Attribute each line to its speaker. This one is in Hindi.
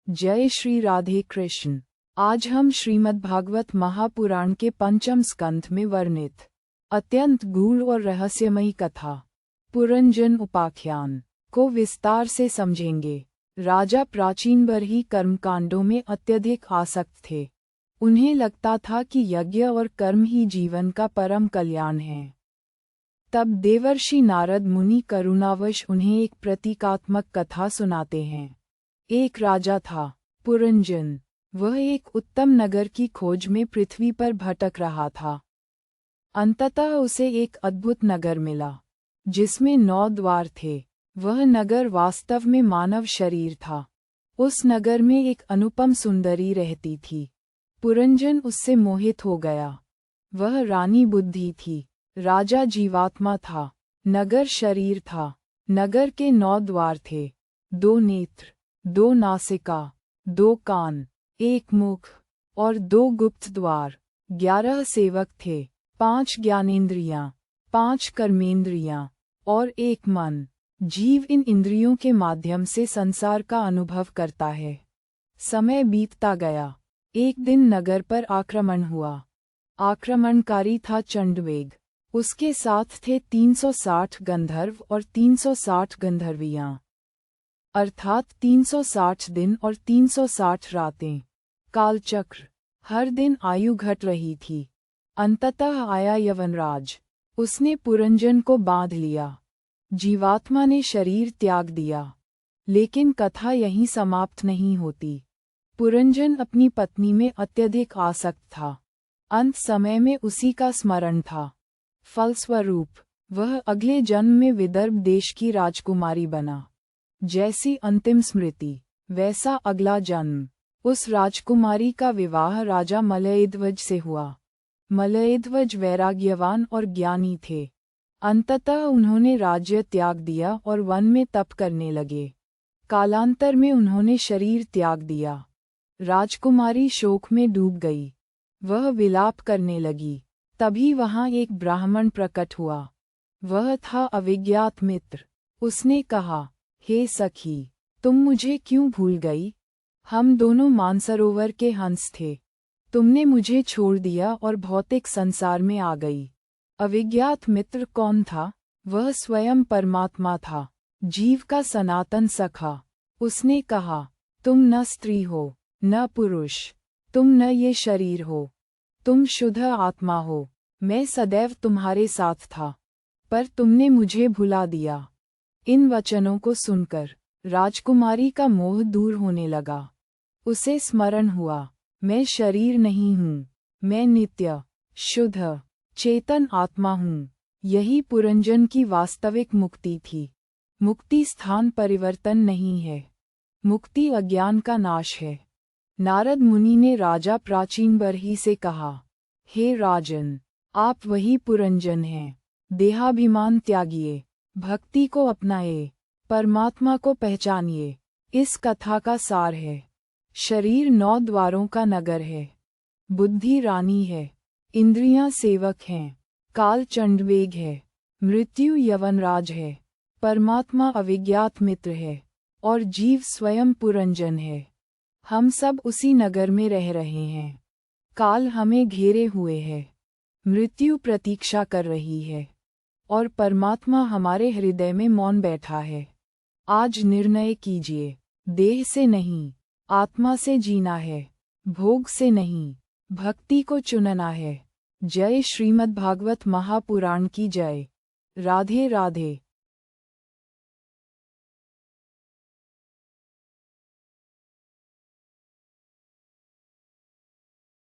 Speaker 1: जय श्री राधे कृष्ण। आज हम श्रीमद् भागवत महापुराण के पंचम स्कंध में वर्णित अत्यंत गूढ़ और रहस्यमयी कथा पुरंजन उपाख्यान को विस्तार से समझेंगे। राजा प्राचीन बरही कर्मकांडों में अत्यधिक आसक्त थे। उन्हें लगता था कि यज्ञ और कर्म ही जीवन का परम कल्याण है। तब देवर्षि नारद मुनि करुणावश उन्हें एक प्रतीकात्मक कथा सुनाते हैं। एक राजा था पुरंजन। वह एक उत्तम नगर की खोज में पृथ्वी पर भटक रहा था। अंततः उसे एक अद्भुत नगर मिला जिसमें 9 द्वार थे। वह नगर वास्तव में मानव शरीर था। उस नगर में एक अनुपम सुंदरी रहती थी। पुरंजन उससे मोहित हो गया। वह रानी बुद्धि थी, राजा जीवात्मा था, नगर शरीर था। नगर के 9 द्वार थे, 2 नेत्र, 2 नासिका, 2 कान, 1 मुख और 2 गुप्त द्वार। 11 सेवक थे, 5 ज्ञानेंद्रियां, 5 कर्मेंद्रियां और 1 मन। जीव इन इंद्रियों के माध्यम से संसार का अनुभव करता है। समय बीतता गया। एक दिन नगर पर आक्रमण हुआ। आक्रमणकारी था चंडवेग। उसके साथ थे 360 गंधर्व और 360 गंधर्वियां, अर्थात 360 दिन और 360 रातें। कालचक्र। हर दिन आयु घट रही थी। अंततः आया यवनराज। उसने पुरंजन को बांध लिया। जीवात्मा ने शरीर त्याग दिया। लेकिन कथा यहीं समाप्त नहीं होती। पुरंजन अपनी पत्नी में अत्यधिक आसक्त था। अंत समय में उसी का स्मरण था। फलस्वरूप वह अगले जन्म में विदर्भ देश की राजकुमारी बना। जैसी अंतिम स्मृति वैसा अगला जन्म। उस राजकुमारी का विवाह राजा मलयध्वज से हुआ। मलयध्वज वैराग्यवान और ज्ञानी थे। अंततः उन्होंने राज्य त्याग दिया और वन में तप करने लगे। कालांतर में उन्होंने शरीर त्याग दिया। राजकुमारी शोक में डूब गई। वह विलाप करने लगी। तभी वहां एक ब्राह्मण प्रकट हुआ। वह था अविज्ञात मित्र। उसने कहा, हे सखी, तुम मुझे क्यों भूल गई? हम दोनों मानसरोवर के हंस थे। तुमने मुझे छोड़ दिया और भौतिक संसार में आ गई। अविज्ञात मित्र कौन था? वह स्वयं परमात्मा था, जीव का सनातन सखा। उसने कहा, तुम न स्त्री हो, न पुरुष, तुम न ये शरीर हो, तुम शुद्ध आत्मा हो। मैं सदैव तुम्हारे साथ था, पर तुमने मुझे भुला दिया। इन वचनों को सुनकर राजकुमारी का मोह दूर होने लगा। उसे स्मरण हुआ, मैं शरीर नहीं हूँ, मैं नित्य, शुद्ध, चेतन आत्मा हूँ। यही पुरंजन की वास्तविक मुक्ति थी। मुक्ति स्थान परिवर्तन नहीं है। मुक्ति अज्ञान का नाश है। नारद मुनि ने राजा प्राचीन बरही से कहा, हे राजन, आप वही पुरंजन हैं। देहाभिमान त्यागिए, भक्ति को अपनाए, परमात्मा को पहचानिए। इस कथा का सार है। शरीर 9 द्वारों का नगर है। बुद्धि रानी है। इंद्रियां सेवक हैं। काल चंडवेग है। मृत्यु यवनराज है। परमात्मा अविज्ञात मित्र है। और जीव स्वयं पुरंजन है। हम सब उसी नगर में रह रहे हैं। काल हमें घेरे हुए है। मृत्यु प्रतीक्षा कर रही है। और परमात्मा हमारे हृदय में मौन बैठा है। आज निर्णय कीजिए। देह से नहीं, आत्मा से जीना है। भोग से नहीं, भक्ति को चुनना है। जय श्रीमद् भागवत महापुराण की जय। राधे राधे।